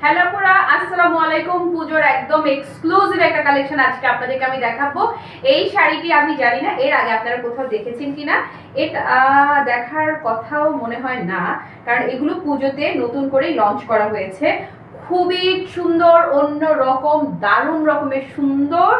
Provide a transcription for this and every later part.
Hello পুরা, আসসালামু আলাইকুম। পুজোর একদম এক্সক্লুসিভ একটা কালেকশন আজকে আপনাদেরকে আমি দেখাবো। এই শাড়িটি আমি জানি না এর আগে আপনারা কোথাও দেখেছেন কিনা, এটা দেখার কথাও মনে হয় না, কারণ এগুলো পুজোতে নতুন করে লঞ্চ করা হয়েছে। খুবই সুন্দর, অন্য রকম, দারুণ রকমের সুন্দর।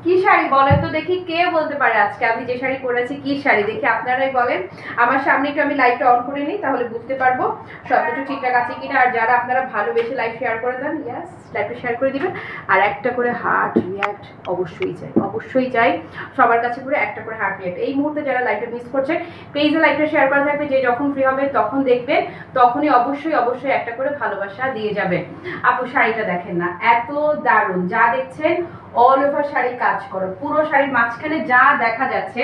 কি শাড়ি বলেন তো দেখি, কে বলতে পারে আজকে আমি যে শাড়ি পরেছি কি শাড়ি? দেখি আপনারাই বলেন। আমার সামনে একটু আমি লাইটটা অন করে নিই, তাহলে বুঝতে পারবো সবকিছু ঠিকঠাক আছে কিনা। আর যারা আপনারা ভালোবেসে লাইভ শেয়ার করে দেন, ইয়াস লাইভটা শেয়ার করে দিবেন। আর একটা করে হার্ট রিয়াক্ট অবশ্যই চাই, অবশ্যই চাই সবার কাছে করে একটা করে হার্ট রিয়াক্ট। এই মুহূর্তে যারা লাইভটা মিস করছেন, পেজে লাইভটা শেয়ার করা থাকবে, যে যখন ফ্রি হবে তখন দেখবেন, তখনই অবশ্যই অবশ্যই একটা করে ভালোবাসা দিয়ে যাবেন। আপু শাড়িটা দেখেন না, এত দারুণ। যা দেখছেন অল ওভার শাড়ি কাজ করো, পুরো শাড়ির মাঝখানে যা দেখা যাচ্ছে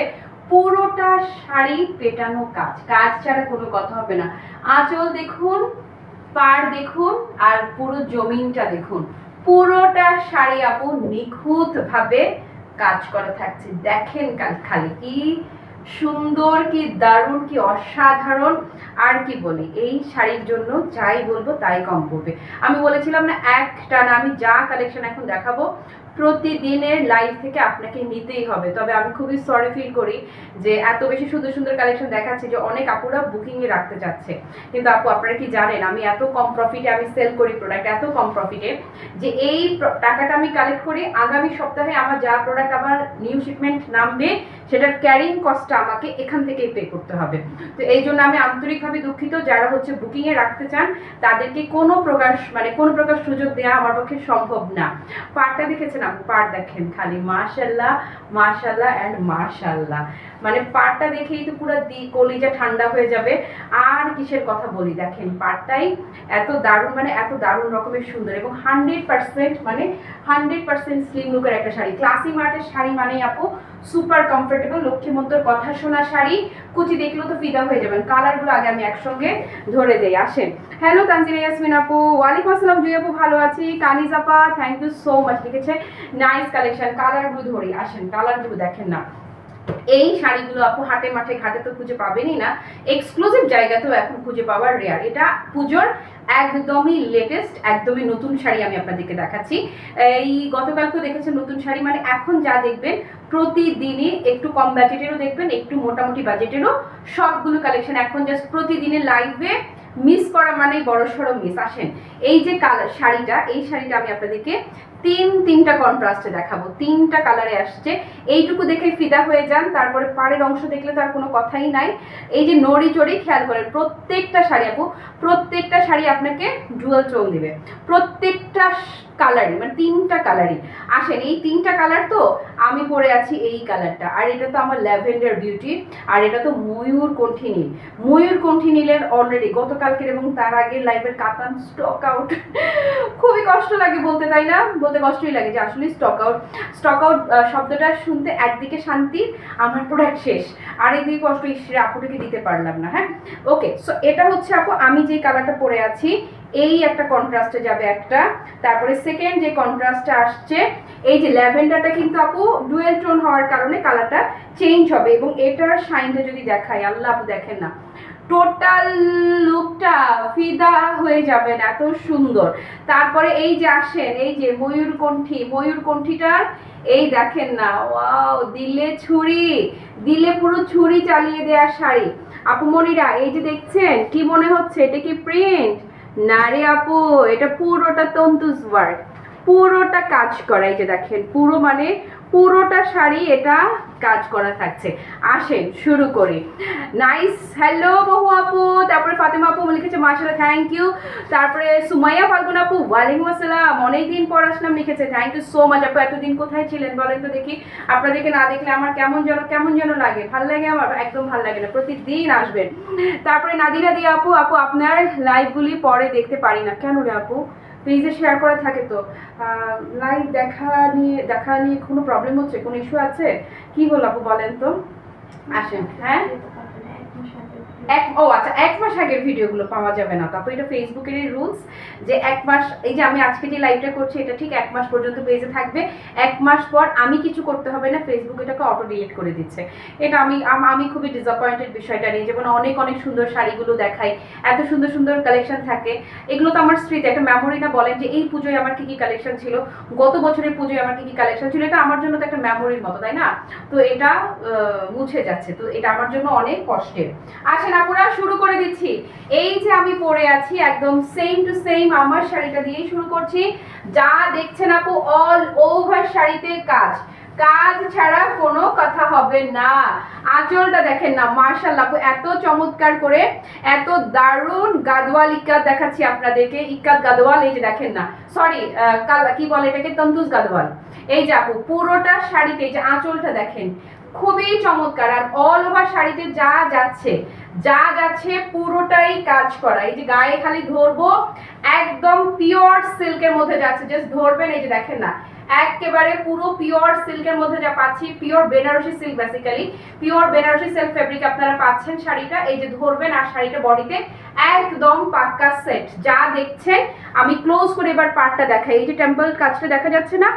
পুরোটা শাড়ি পেটানো কাজ, কাজ ছাড়া কোনো কথা হবে না। আঁচল দেখুন, পাড় দেখুন, আর পুরো জমিনটা দেখুন, পুরোটা শাড়ি আপু নিখুঁত ভাবে কাজ করা থাকছে। দেখেন খালি কি সুন্দর, কি দারুণ, কি অসাধারণ। আর কি বলি, এই শাড়ির জন্য যাই বলবো তাই কম পড়বে। আমি বলেছিলাম না একটা না, আমি যা কালেকশন এখন দেখাবো প্রতিদিনের লাইভ থেকে আপনাকে নিতেই হবে। তবে আমি খুবই সরি ফিল করি যে এত বেশি সুন্দর সুন্দর কালেকশন দেখাচ্ছি যে অনেক আপুরা বুকিংয়ে রাখতে চাচ্ছে, কিন্তু আপু আপনারা কি জানেন আমি এত কম প্রফিটে আমি সেল করি প্রোডাক্ট, এত কম প্রফিটে যে এই টাকাটা আমি কালেক্ট করি আগামী সপ্তাহে আমার যা প্রোডাক্ট আমার নিউ শিপমেন্ট নামবে সেটার ক্যারিং কস্টটা আমাকে এখান থেকেই পে করতে হবে। তো এই জন্য আমি আন্তরিকভাবে দুঃখিত। যারা হচ্ছে বুকিংয়ে রাখতে চান তাদেরকে কোনো প্রকার সুযোগ দেওয়া আমার পক্ষে সম্ভব না। পাড়টা দেখেছেন আপু, পাড় দেখেন খালি মাশাল্লাহ মাশাল্লাহ অ্যান্ড মাশাল্লাহ। মানে পাড়টা দেখেই তো পুরো কলিজা ঠান্ডা হয়ে যাবে। আর কিসের কথা বলি, দেখেন পাড়টাই এত দারুণ, মানে এত দারুণ রকমের সুন্দর এবং 100% মানে 100% স্লিম লুকের একটা শাড়ি। ক্লাসি মার্টের শাড়ি মানেই আপু সুপার কমফোর্টেবল, লক্ষ্মীমন্তর কথা শোনা শাড়ি। কুচি দেখলেও তো ফিদা হয়ে যাবেন। কালারগুলো আগে আমি একসঙ্গে ধরে দেই, আসেন। হ্যালো তানজিনা ইয়াসমিন আপু, ওয়ালাইকুম আসসালাম জুই আপু, ভালো আছি। কানিজ আপা থ্যাংক ইউ সো মাচ লিখেছে, নাইস কালেকশন। কালারগুলো ধরি, আসেন কালারগুলো দেখেন না। এই শাড়িগুলো আপু হাটে মাঠে ঘাটে তো খুঁজে পাবেনই না, এক্সক্লুসিভ জায়গাতেও এখন খুঁজে পাওয়ার রেয়ার। এটা পুজোর একদমই লেটেস্ট, একদমই নতুন শাড়ি আমি আপনাদেরকে দেখাচ্ছি। এই গতকালকেও দেখেছেন নতুন শাড়ি, মানে এখন যা দেখবেন প্রতিদিনই একটু কম বাজেটেরও দেখবেন, একটু মোটামুটি বাজেটেরও সবগুলো কালেকশন এখন জাস্ট প্রতিদিনের লাইভে মিস করা মানেই বড় সড়ো মিস। আসেন এই যে কালার শাড়িটা, এই শাড়িটা আমি আপনাদেরকে তিনটা কন্ট্রাস্টে দেখাবো, তিনটা কালারে আসছে। এইটুকু দেখে ফিদা হয়ে যান, তারপরে পাড়ের অংশ দেখলে তার কোনো কথাই নাই। এই যে নড়ি চড়ি খেয়াল করেন, প্রত্যেকটা শাড়ি আপু, প্রত্যেকটা শাড়ি আপনাকে ডুয়াল টোন দিবে, প্রত্যেকটা কালারই, মানে তিনটা কালারই। আসেন এই তিনটা কালার, তো আমি পরে আছি এই কালারটা, আর এটা তো আমার ল্যাভেন্ডার বিউটি, আর এটা তো ময়ূর কণ্ঠী নীল। ময়ূর কণ্ঠী নীলের অলরেডি গতকালকের এবং তার আগের লাইভের কাতান স্টক আউট। খুবই কষ্ট লাগে বলতে, তাই না? বলতে কষ্টই লাগে যে আসলে স্টক আউট। স্টক আউট শব্দটা শুনতে একদিকে শান্তি, আমার প্রোডাক্ট শেষ, আর একদিকে কষ্ট, ইসরে আপুটাকে দিতে পারলাম না। হ্যাঁ ওকে, সো এটা হচ্ছে আপু আমি যে কালারটা পরে আছি, এই একটা কন্ট্রাস্টে যাবে একটা। তারপরে সেকেন্ড যে কন্ট্রাস্টটা আসছে, এই যে ল্যাভেন্ডারটা কিন্তু আপু ডুয়েল টোন হওয়ার কারণে কালারটা চেঞ্জ হবে। এবং এটার শাইনটা যদি দেখাই, আল্লাহ আপু দেখেন না, টোটাল লুকটা ফিদা হয়ে যাবেন, এত সুন্দর। তারপরে এই যে আসেন এই যে ময়ূরকণ্ঠী, ময়ূরকণ্ঠীটার এই দেখেন না, ওয়াও, দিলে ছুরি, দিলে পুরো ছুরি চালিয়ে দেওয়ার শাড়ি। আপু মনিরা এই যে দেখছেন, কি মনে হচ্ছে এটা কি প্রিন্ট? না রে আপু, এটা পুরোটা তন্তুজ ওয়ার্ক, পুরোটা কাজ করা। এই যে দেখেন পুরো, মানে পুরোটা শাড়ি এটা কাজ করা থাকছে। আসেন শুরু করি। নাইস, হ্যালো বহু আপু, তারপরে ফাতেমা আপু লিখেছে মাশাআল্লাহ থ্যাংক ইউ। তারপরে সুমাইয়া ফাল্গুন আপু ওয়ালাইকুম আসসালাম, অনেকদিন পর আসলাম লিখেছে, থ্যাংক ইউ সো মাচ আপু। এতদিন কোথায় ছিলেন বলেন তো দেখি? আপনাদেরকে না দেখলে আমার কেমন যেন লাগে, ভাল লাগে আমার? একদম ভাল লাগে না, প্রতিদিন আসবেন। তারপরে নাদিরা দিয়া আপু, আপু আপনার লাইভগুলি পরে দেখতে পারি না কেন রে আপু? পেজে শেয়ার করা থাকে তো। লাইভ দেখা নিয়ে কোনো প্রবলেম হচ্ছে, কোনো ইস্যু আছে? কি হলো আপু বলেন তো? আসেন। হ্যাঁ আচ্ছা, 1 মাস আগের ভিডিওগুলো পাওয়া যাবে না, তারপর এটা ফেসবুকেরই রুলস যে 1 মাস, এই যে আমি আজকে যে লাইভটা করছি এটা ঠিক 1 মাস পর্যন্ত পেজে থাকবে। 1 মাস পর আমি কিছু করতে হবে না, ফেসবুক এটাকে অটো ডিলিট করে দিচ্ছে। এটা আমি খুবই ডিসঅ্যাপয়েন্টেড বিষয়টা নিয়ে। যেমন অনেক অনেক সুন্দর শাড়িগুলো দেখাই, এত সুন্দর সুন্দর কালেকশন থাকে, এগুলো তো আমার স্মৃতি, একটা মেমোরি না বলেন, যে এই পুজোয় আমার কি কি কালেকশন ছিল, গত বছরের পুজোয় আমার কি কি কালেকশন ছিল, এটা আমার জন্য তো একটা মেমোরির মতো, তাই না? তো এটা মুছে যাচ্ছে, তো এটা আমার জন্য অনেক কষ্টের। আচ্ছা আপুরা, শুরু করে দিচ্ছি। এই যে আমি পরে আছি একদম সেম টু সেম আমার শাড়িটা দিয়েই শুরু করছি। যা দেখছেন আপু অল ওভার শাড়িতে কাজ, কাজ ছাড়া কোনো কথা হবে না। আঁচলটা দেখেন না, মাশাআল্লাহ আপু এত চমৎকার করে, এত দারুণ গাদওয়াল ইক্কাত দেখাচ্ছি আপনাদেরকে। ইক্কাত গাদওয়াল, এই যে দেখেন না, সরি কি বলে এটাকে, তন্তুজ গাদওয়াল। এই যে আপু পুরোটা শাড়িতে এই যে আঁচলটা দেখেন, খুবই চমৎকার। আর অল ওভার শাড়িতে যা যাচ্ছে পুরোটাই কাজ করা। এই যে গায়ে খালি ধরবো, একদম পিওর সিল্কের মধ্যে যাচ্ছে, জাস্ট ধরবেন, এই যে দেখেন না, একেবারে পুরো পিওর সিল্কের মধ্যে যা পাচ্ছি, pure Banarasi silk, basically pure Banarasi silk fabric আপনারা পাচ্ছেন শাড়িটা। এই যে ধরবেন, আর শাড়িটা বডিতে একদম পাক্কা সেট। যা দেখছেন, আমি ক্লোজ করে এবার পার্টটা দেখাই। এই যে টেম্পল কাজটা দেখা যাচ্ছে না,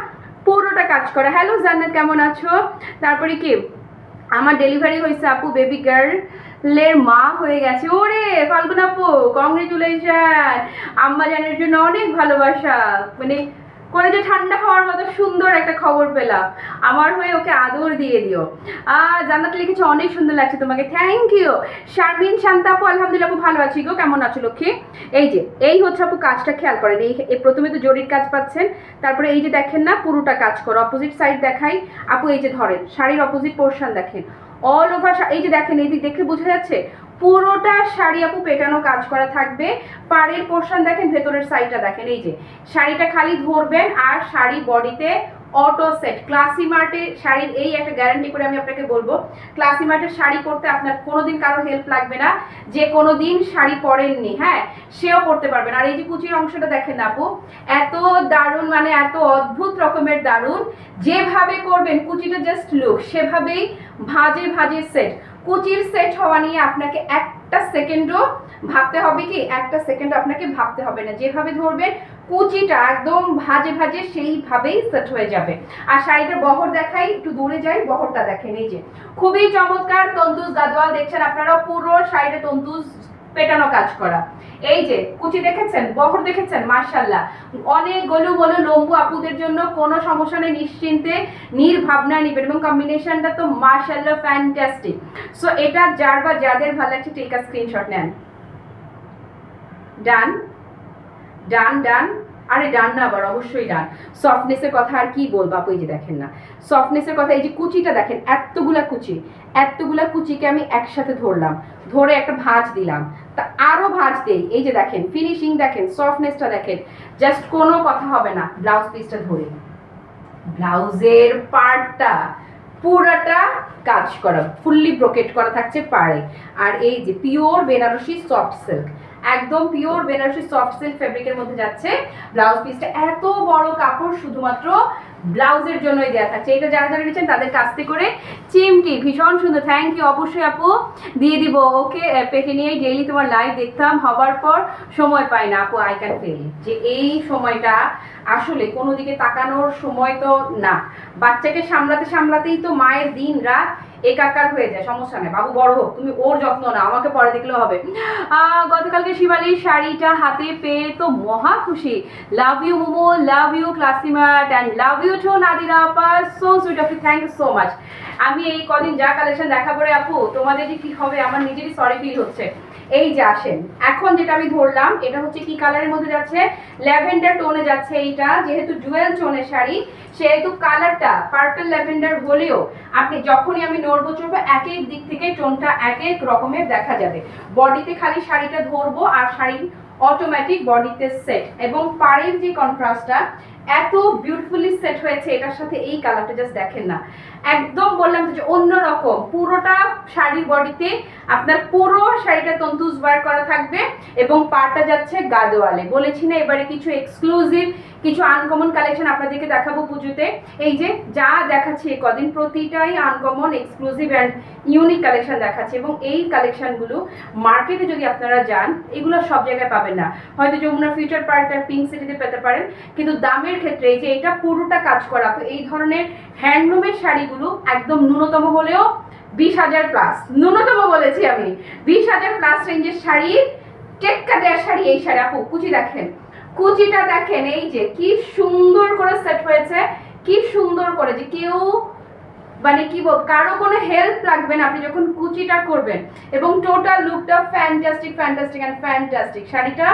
পুরোটা কাজ করা। হ্যালো জান্নাত, কেমন আছো? তারপরে কি আমার ডেলিভারি হয়েছে আপু, বেবি গার্লের মা হয়ে গেছে। ওরে ফাল্গুন আপু, কংগ্রেচুলেশন। আম্মা জানের জন্য অনেক ভালোবাসা, মানে করে যে ঠান্ডা হওয়ার মতো সুন্দর একটা খবর পেলাম। আমার হয়ে ওকে আদর দিয়ে দিও। জান্নাত লিখেছে অনেক সুন্দর লাগছে তোমাকে, থ্যাংক ইউ। শারমিন শান্তা আপু, আলহামদুলিল্লাহ আপু ভালো আছি গো, কেমন আছো লক্ষ্মী? এই হচ্ছে আপু কাজটা খেয়াল করেন। এই প্রথমে তো জরির কাজ পাচ্ছেন, তারপরে এই যে দেখেন না পুরোটা কাজ করো। অপোজিট সাইড দেখাই আপু, এই যে ধরেন শাড়ির অপোজিট পোর্শন দেখেন, অল ওভার এই যে দেখেন, এই দিক দেখে বোঝা যাচ্ছে পুরোটা শাড়ি আপু পেটানো কাজ করা থাকবে। পাড়ের পোর্শন দেখেন, ভেতরের সাইডটা দেখেন, এই যে শাড়িটা খালি ধরবেন আর শাড়ি বডিতে অটো সেট। ক্লাসি মার্টের শাড়ির এই একটা গ্যারান্টি করে আমি আপনাকে বলবো, ক্লাসি মার্টের শাড়ি পরতে আপনার কোনোদিন কারো হেল্প লাগবে না, যে কোনোদিন শাড়ি পরেননি হ্যাঁ সেও পরতে পারবেন। আর এই যে কুচির অংশটা দেখেন আপু, এত দারুণ, মানে এত অদ্ভুত রকমের দারুণ। যেভাবে করবেন কুচিটা জাস্ট লুক, সেভাবেই ভাজে ভাজে সেট। কুচির সেট হওয়া নিয়ে আপনাকে একটা সেকেন্ডও ভাবতে হবে কি, একটা সেকেন্ড আপনাকে ভাবতে হবে না। যেভাবে ধরবেন কুচিটা একদম ভাজে ভাজে সেইভাবেই সেট হয়ে যাবে। আর শাড়িটার বহর দেখাই, একটু দূরে যাই, বহরটা দেখেন, এই যে খুবই চমৎকার তন্তুজ গাদওয়াল দেখছেন আপনারা, পুরো শাড়িটা তন্তুজ পেটানো কাজ করা। এই যে কুচি দেখেছেন, বহর দেখেছেন, মাশাআল্লাহ। অনেক গলু গলু লম্বু আপুদের জন্য কোনো সমস্যা নেই, নিশ্চিন্তে নির্ভাবনায় নেবেন। এবং কম্বিনেশনটা তো মাশাআল্লাহ ফ্যান্টাস্টিক। সো এটা যার বা যাদের ভালো লাগছে টেক আ স্ক্রিনশট নেন। ডান ডান ডান, আরে ডান না, আবার অবশ্যই ডান। সফটনেসের কথা আর কি বলবো আপু, এই যে দেখেন না সফটনেসের কথা, এই যে কুচিটা দেখেন, এতগুলা কুচিকে আমি একসাথে ধরলাম, ধরে একটা ভাঁজ দিলাম, তা আরো ভাঁজ দেই। এই যে দেখেন ফিনিশিং দেখেন, সফটনেসটা দেখেন, জাস্ট কোনো কথা হবে না। ব্লাউজ পিসটা ধরে, ব্লাউজের পার্টটা পুরাটা কাজ করা, ফুললি ব্রোকেট করা থাকছে পাড়ে। আর এই যে পিওর বেনারসি সফট সিল্ক, একদম পিওর বেনারসি সফট সিল্ক ফেব্রিকের মধ্যে যাচ্ছে ব্লাউজ পিসটা। এত বড় কাপড় শুধুমাত্র ব্লাউজের জন্যই দেওয়া থাকছে। এটা যারা যারা নিচ্ছেন তাদের কাছতে করে চিমটি, ভীষণ সুন্দর, থ্যাংক ইউ। অবশ্যই আপু দিয়ে দিব, ওকে। পেটে নিয়েই ডেইলি তোমার লাইভ দেখতাম, হবার পর সময় পাই না আপু, আই ক্যান ফিল যে এই সময়টা আসলে কোনো দিকে তাকানোর সময় তো না, বাচ্চাকে সামলাতে সামলাতেই তো মায়ের দিন রাত একাকার হয়ে যায়। সমস্যা নেই, বাবু বড় হোক, তুমি ওর যত্ন না, আমাকে পরে দেখলেও হবে। গতকালকে শিবালির শাড়িটা হাতে পেয়ে তো মহা খুশি। Love you Momo, love you Classymart, and love you too Nadira আপা, so sweet of you, thank you so much. আমি এই কদিন যা কালেকশন দেখাবো রে আপু, তোমাদের যে কি হবে আমার নিজেরই সরি ফিল হচ্ছে। এই যে আসেন, এখন যেটা আমি ধরলাম এটা হচ্ছে কি কালারের মধ্যে যাচ্ছে, ল্যাভেন্ডার টোনে যাচ্ছে। এইটা যেহেতু জুয়েল টোনের শাড়ি, সেহেতু কালারটা পার্পল ল্যাভেন্ডার হলেও আপনি যখনই আমি নড়বো চড়বো এক এক দিক থেকে টোনটা এক এক রকমের দেখা যাবে। বডিতে খালি শাড়িটা ধরবো আর শাড়ি অটোমেটিক বডিতে সেট। এবং পাড়ের যে কন্ট্রাস্টটা, এত বিউটিফুলি সেট হয়েছে এটার সাথে এই কালারটা, জাস্ট দেখেন না, একদম বললাম যে অন্যরকম। পুরোটা শাড়ির বডিতে আপনার পুরো শাড়িটা তন্তুজ ওয়ার্ক করা থাকবে এবং পাড়টা যাচ্ছে গাদোয়ালে। বলেছি না এবারে কিছু এক্সক্লুসিভ, কিছু আনকমন কালেকশন আপনাদেরকে দেখাবো পুজোতে। এই যে যা দেখাচ্ছি কদিন প্রতিটাই uncommon, exclusive and unique collection দেখাচ্ছে। এবং এই কালেকশনগুলো মার্কেটে যদি আপনারা যান এগুলো সব জায়গায় পাবেন না। হয়তো যমুনা ফিউচার পার্ক আর পিঙ্ক সিটিতে পেতে পারেন, কিন্তু দামের ক্ষেত্রে এই যে এটা পুরোটা কাজ করা, তো এই ধরনের হ্যান্ডলুমের শাড়িগুলো একদম ন্যূনতম হলেও 20,000 প্লাস, ন্যূনতম বলেছি আমি, 20,000 প্লাস রেঞ্জের শাড়ি, টেক্কা দেওয়ার শাড়ি। এই শাড়ি আপু কুচি দেখেন, কুচিটা দেখেন, এই যে কি সুন্দর করে সেট হয়েছে, কি সুন্দর করে, যে কেউ মানে কি বল, কারো কোনো হেল্প লাগবে না আপনি যখন কুচিটা করবেন। এবং টোটাল লুকটা ফ্যান্টাস্টিক ফ্যান্টাস্টিক অ্যান্ড ফ্যান্টাস্টিক। শাড়িটা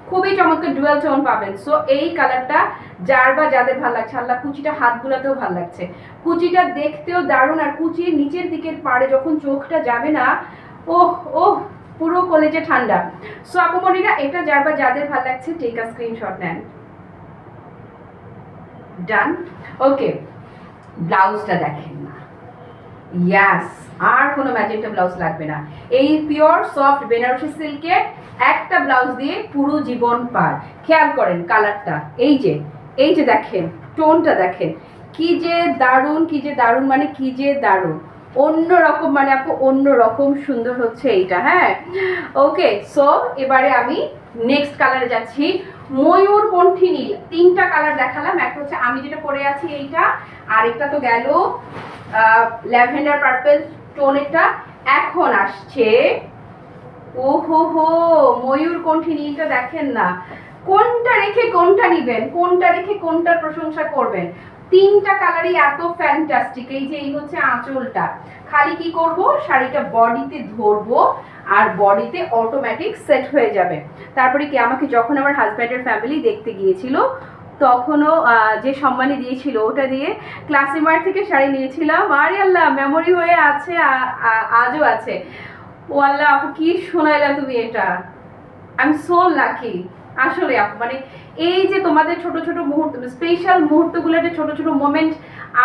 খুবই চমৎকার ডুয়াল টোন পাবেন। সো এই কালারটা যার বা যাদের ভালো লাগছে, আল্লাহ কুচিটা হাত গুলাতেও ভালো লাগছে, কুচিটা দেখতেও দারুণ। আর কুচির নিচের দিকের পাড়ে যখন চোখটা যাবে না, ওহ ওহ, পুরো কলেজে ঠান্ডা। সো আপুমণিরা এটা যার বা যাদের ভালো লাগছে টেক আ স্ক্রিনশট নেন। ডান। ওকে, ব্লাউজটা দেখেন না, ইয়াস, আর কোনো ম্যাজেন্টা ব্লাউজ লাগবে না। এই পিওর সফট বেনারসি সিল্কের একটা ব্লাউজ দিয়ে পুরো জীবন পার। খেয়াল করেন কালারটা, এই যে দেখেন টোনটা দেখেন, কি যে দারুণ, কি যে দারুণ, মানে কি যে দারুণ, অন্য রকম, মানে আপু অন্য রকম সুন্দর হচ্ছে এইটা। হ্যাঁ ওকে, সো এবারে আমি নেক্সট কালারে যাচ্ছি। ময়ূরকণ্ঠী নীল, তিনটা কালার দেখালাম, একটা হচ্ছে আমি যেটা পরে আছি এইটা, আরেকটা তো গেল ল্যাভেন্ডার পার্পল টোনেরটা, এখন আসছে ওহো হো ময়ূরকণ্ঠী নীলটা। দেখেন না, কোনটা রেখে কোনটা নিবেন, কোনটা রেখে কোনটার প্রশংসা করবেন। তিনটা কালারই এত ফ্যান্টাস্টিক। এই যে এই হচ্ছে আঁচলটা, খালি কি করব, শাড়িটা বডিতে ধরবো আর বডিতে অটোমেটিক সেট হয়ে যাবে। তারপরে কি, আমাকে যখন আমার হাজব্যান্ডের ফ্যামিলি দেখতে গিয়েছিল তখনও যে সম্মানী দিয়েছিল ওটা দিয়ে ক্লাসিমার থেকে শাড়ি নিয়েছিলাম। আরে আল্লাহ, মেমোরি হয়ে আছে, আজও আছে। ও আল্লাহ আপু কি শোনাইলা তুমি এটা, আই এম সো লাকি। আসলে আপু মানে এই যে তোমাদের ছোট ছোট মুহূর্ত, স্পেশাল মুহূর্তগুলো, যে ছোট ছোট মোমেন্ট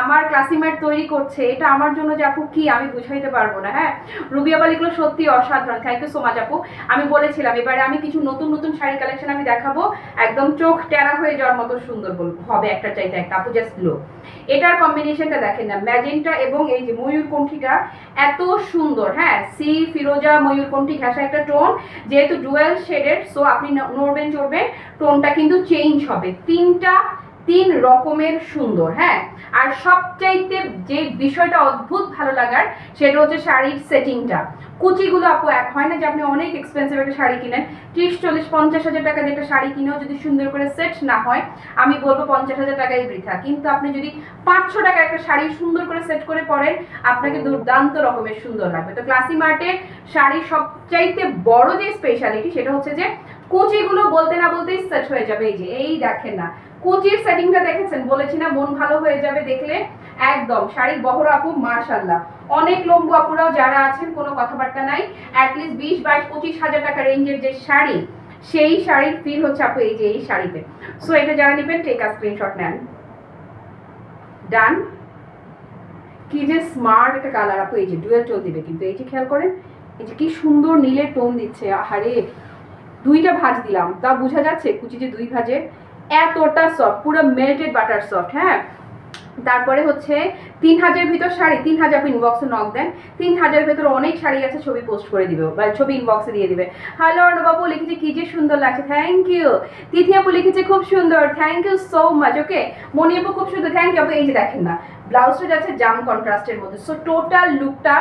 আমার ক্লাসিমেট তৈরি করছে, এটা আমার জন্য যে আপু কি আমি বুঝাইতে পারবো না। হ্যাঁ রুবিয়া বালিগুলো সত্যি অসাধারণ, থ্যাংক ইউ সো মাচ আপু। আমি বলেছিলাম এবারে আমি কিছু নতুন নতুন শাড়ি কালেকশন আমি দেখাবো, একদম চোখ টেরা হয়ে যাওয়ার মতো সুন্দর হবে, একটা চাইতে একটা। আপু জাস্ট লো, এটার কম্বিনেশনটা দেখেন না, ম্যাজেন্টা এবং এই যে ময়ূরকণ্ঠীটা এত সুন্দর। হ্যাঁ সি ফিরোজা ময়ূরকণ্ঠী ঘেঁষা একটা টোন, যেহেতু ডুয়েল শেডের, সো আপনি নড়বেন চড়বেন টোনটা কিন্তু চেঞ্জ হবে। তিন রকমের সুন্দর। হ্যাঁ আর সবচাইতে যে বিষয়টা অদ্ভুত ভালো লাগার সেটা হচ্ছে শাড়ির সেটিংটা। কুচিগুলো আপু এক হয় না যে আপনি অনেক এক্সপেন্সিভ একটা শাড়ি কিনেন, 30-40-50 হাজার টাকা দিয়ে একটা শাড়ি কিনেও যদি সুন্দর করে সেট না হয়, আমি বলবো 50,000 টাকাই বৃথা। কিন্তু আপনি যদি 500 টাকার একটা শাড়ি সুন্দর করে সেট করে পরেন, আপনাকে দুর্দান্ত রকমের সুন্দর লাগবে। তো ক্লাসি মার্টের শাড়ির সবচাইতে বড় যে স্পেশালিটি সেটা হচ্ছে যে কুচিগুলো বলতে না বলতেই সেট হয়ে যাবে। এই যে এই দেখেন না, কুচির সেটিংটা দেখেছেন, বলেছি না মন ভালো হয়ে যাবে দেখলে। একদম শাড়ির বহর আপু মাশাআল্লাহ, অনেক লম্বু আপুরাও যারা আছেন কোনো কথাবার্তা নাই, অ্যাটলিস্ট 20-22-25 হাজার টাকা রেঞ্জের যে শাড়ি, সেই শাড়ির ফিল হচ্ছে আপু এই যে এই শাড়িতে। সো এটা যারা নেবেন টেক আ স্ক্রিনশট নেন। ডান। কি যে স্মার্ট একটা কালার আপু, এই যে ডুয়েল টোন দিবে কিন্তু, এই যে খেয়াল করেন, এই যে কি সুন্দর নীলের টোন দিচ্ছে। আহারে, দুইটা ভাঁজ দিলাম তা বোঝা যাচ্ছে কুচি যে দুই ভাঁজে, এতটা সফট, পুরো মেল্টেড বাটার সফট। হ্যাঁ তারপরে হচ্ছে 3,000 ভিতর শাড়ি, 3,000 আপনি ইনবক্সে নক দেন, 3,000 ভেতরে অনেক শাড়ি আছে, ছবি পোস্ট করে দিবে বা ছবি ইনবক্সে দিয়ে দিবে। হ্যালো অর্ণবাবু লিখেছে কি যে সুন্দর লাগছে, থ্যাংক ইউ। তিথি আপু লিখেছে খুব সুন্দর, থ্যাংক ইউ সো মাচ। ওকে মনি আপু খুব সুন্দর, থ্যাংক ইউ আপু। এই যে দেখেন না, ব্লাউজটা যাচ্ছে জাম কন্ট্রাস্টের মধ্যে। সো টোটাল লুকটা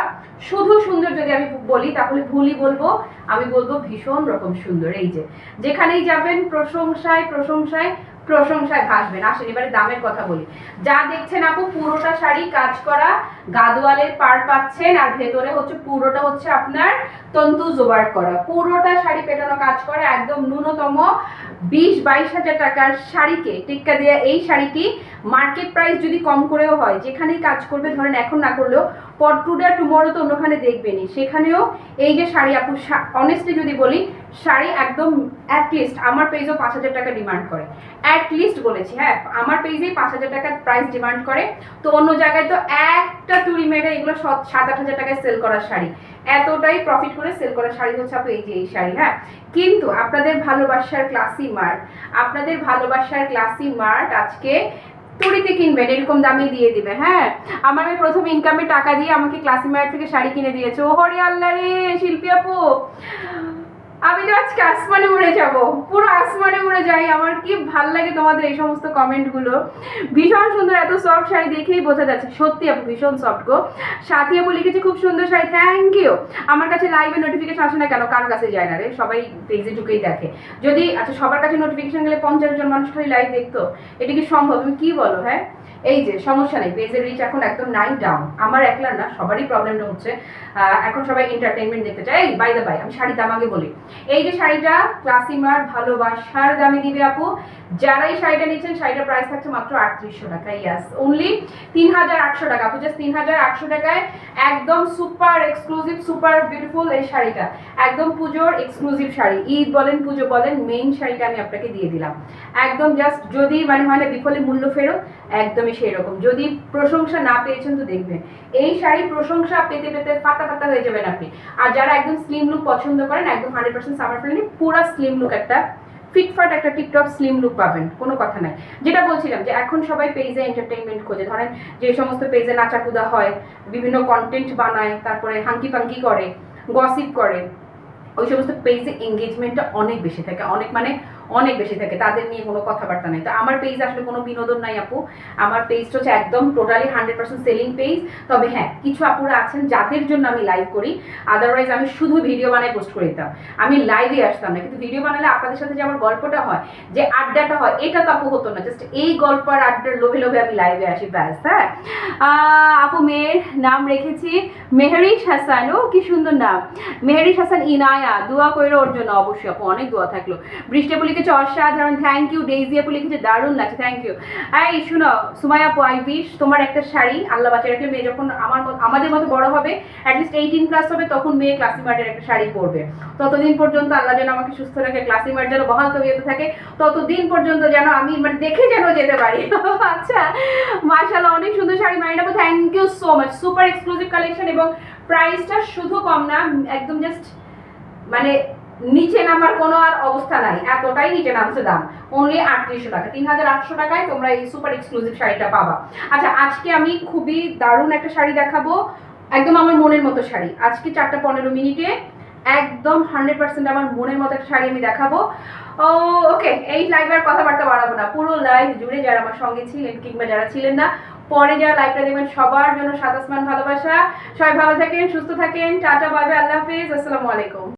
শুধু সুন্দর যদি আমি বলি তাহলে ভুলই বলবো, আমি বলবো ভীষণ রকম সুন্দর। এই যে যেখানেই যাবেন প্রশংসায় প্রশংসায় প্রশংসায় ভাসবেন। আসেন এবারে দামের কথা বলি। যা দেখছেন আপু পুরোটা শাড়ি কাজ করা, গাদোয়ালের পাড় পাচ্ছেন, আর ভেতরে হচ্ছে পুরোটা হচ্ছে আপনার তন্তু জোবার্ক করা, পুরোটা শাড়ি পেটানো কাজ করা। একদম ন্যূনতম 20-22 হাজার টাকার শাড়িকে টিক্কা দেওয়া এই শাড়িটি মার্কেট প্রাইস যদি কম করেও হয়, যেখানেই কাজ করবে ধরেন এখন না করলেও পর টুডে টুমোরো তো অন্যখানে দেখবেনই, সেখানেও এই যে শাড়ি আপু, অনেস্টলি যদি বলি শাড়ি একদম অ্যাটলিস্ট আমার পেজও 5,000 টাকা ডিমান্ড করে, অ্যাটলিস্ট বলেছি, হ্যাঁ আমার পেজেই 5,000 টাকার প্রাইস ডিমান্ড করে। তো অন্য জায়গায় তো একটা চুরি মেরে এগুলো 7-8 হাজার টাকায় সেল করার শাড়ি, এতটাই প্রফিট করে সেল করার শাড়ি হচ্ছে আপু এই যে এই শাড়ি। হ্যাঁ, কিন্তু আপনাদের ভালোবাসার ক্লাসি মার্ট, আপনাদের ভালোবাসার ক্লাসি মার্ট আজকে তুড়িতে কিনবেন, এরকম দামে দিয়ে দিবে। হ্যাঁ, আমার প্রথম ইনকামের টাকা দিয়ে আমাকে ক্লাসি মার্ট থেকে শাড়ি কিনে দিয়েছে। ও হরে আল্লাহ রে শিল্পী আপু, আমি তো আজকে আসমানে উড়ে যাব, পুরো আসমানে উড়ে যাই। আমার কি ভাল লাগে তোমাদের এই সমস্ত কমেন্টগুলো, ভীষণ সুন্দর, এত সফট শাড়ি দেখেই বোঝা যাচ্ছে সত্যি আপু ভীষণ সফট গো। সাথী আপু লিখেছে খুব সুন্দর শাড়ি, থ্যাংক ইউ। আমার কাছে লাইভে নোটিফিকেশন আসে না কেন? কার কাছে যায় না রে, সবাই পেজে ঢুকেই দেখে। যদি আচ্ছা সবার কাছে নোটিফিকেশন গেলে 50 জন মানুষ খালি লাইভ দেখতো, এটা কি সম্ভব? তুমি কি বলো? হ্যাঁ, এই যে সমস্যা নেই, পেজের রিচ এখন একদম 9 ডাউন, আমার একলার না, সবারই প্রবলেমটা হচ্ছে। এখন সবাই এন্টারটেনমেন্ট দেখতে চায়। এই বাই দ্য বাই, আমি শাড়ির দাম আগে বলি। এই যে শাড়িটা ক্লাসি মার্ট ভালোবাসার দামে দিবে আপু, যারা এই শাড়িটা নিচ্ছেন শাড়িটার প্রাইস থাকছে মাত্র 3800 টাকা। ইয়াস, অনলি 3800 টাকা আপু, জাস্ট 3800 টাকায় একদম সুপার এক্সক্লুসিভ সুপার বিউটিফুল এই শাড়িটা, একদম পুজোর এক্সক্লুসিভ শাড়ি, ঈদ বলেন পুজো বলেন মেইন শাড়িটা আমি আপনাকে দিয়ে দিলাম একদম। জাস্ট যদি মানে হয় না বিফলে মূল্য ফেরত, একদমই সেই রকম। যদি প্রশংসা না পেয়েছেন তো দেখবেন এই শাড়ি প্রশংসা পেতে পেতে ফাটা ফাটা হয়ে যাবেন আপনি। আর যারা একদম স্লিম লুক পছন্দ করেন, একদম 100% সামার ফ্রেন্ডলি, পুরো স্লিম লুক, একটা ফিটফাট একটা টিপটপ স্লিম লুক পাবেন, কোনো কথা নাই। যেটা বলছিলাম যে এখন সবাই পেজে এন্টারটেইনমেন্ট খোঁজে, ধরেন যে সমস্ত পেজে নাচাকুদা হয়, বিভিন্ন কন্টেন্ট বানায়, তারপরে হাঙ্কি পাঙ্কি করে, গসিপ করে, ওই সমস্ত পেজে এঙ্গেজমেন্টটা অনেক বেশি থাকে, অনেক মানে অনেক বেশি থাকে, তাদের নিয়ে কোনো কথাবার্তা নেই। তো আমার পেজ আসলে কোনো বিনোদন নাই আপু, আমার পেজটা হচ্ছে একদম টোটালি 100% সেলিং পেজ। তবে হ্যাঁ, কিছু আপুরা আছেন যাদের জন্য আমি লাইভ করি, আদারওয়াইজ আমি শুধু ভিডিও বানায় পোস্ট করে দিতাম, আমি লাইভে আসতাম না। কিন্তু ভিডিও বানালে আপনাদের সাথে যে আমার গল্পটা হয়, যে আড্ডাটা হয়, এটা তো আপু হতো না। জাস্ট এই গল্প আর আড্ডার লোভে লোভে আমি লাইভে আসি, ব্যাস। হ্যাঁ, আপু মেয়ের নাম রেখেছি মেহরিশ হাসান, ও কি সুন্দর নাম, মেহরিশ হাসান ইনায়া, দোয়া কইরো ওর জন্য। অবশ্যই আপু, অনেক দোয়া থাকলো। বৃষ্টি আপু লিখেছে অসাধারণ, থ্যাংক ইউ। ডেইজি আপু লিখেছে দারুণ লাগছে, থ্যাংক ইউ। এই শুনো সুমাইয়া আপু, আই উইশ তোমার একটা শাড়ি আল্লাহ বাঁচিয়ে রাখলে, মেয়ে যখন আমাদের মতো বড় হবে, অ্যাটলিস্ট 18+ হবে, তখন মেয়ে ক্লাসি মার্টের একটা শাড়ি পরবে। ততদিন পর্যন্ত আল্লাহ যেন আমাকে সুস্থ রাখে, ক্লাসি মার্ট যেন বহাল তবিয়তে থাকে, ততদিন পর্যন্ত যেন আমি মানে দেখে যেন যেতে পারি। আচ্ছা, মাশাআল্লাহ অনেক সুন্দর শাড়ি মাইন্ড আপু, thank you so much. Super exclusive collection, এবং প্রাইসটা শুধু কম না, একদম জাস্ট মানে নিচে নামার কোনো আর অবস্থা নাই, এতটাই নিচে নামছে দাম। অনলি 3800 টাকা, 3800 টাকায় তোমরা এই সুপার এক্সক্লুসিভ শাড়িটা পাবা। আচ্ছা, আজকে আমি খুবই দারুণ একটা শাড়ি দেখাবো, একদম আমার মনের মতো শাড়ি। আজকে 4:15 একদম 100% আমার মনের মতো একটা শাড়ি আমি দেখাবো। ও ওকে, এই লাইভে আর কথাবার্তা বাড়াবো না, পুরো লাইভ জুড়ে যারা আমার সঙ্গে ছিলেন কিংবা যারা ছিলেন না, পরে যারা লাইভটা দেখবেন, সবার জন্য সাত আসমান ভালোবাসা। সবাই ভালো থাকেন, সুস্থ থাকেন, টাটা, বাই বাই, আল্লাহ হাফেজ, আসসালামু আলাইকুম।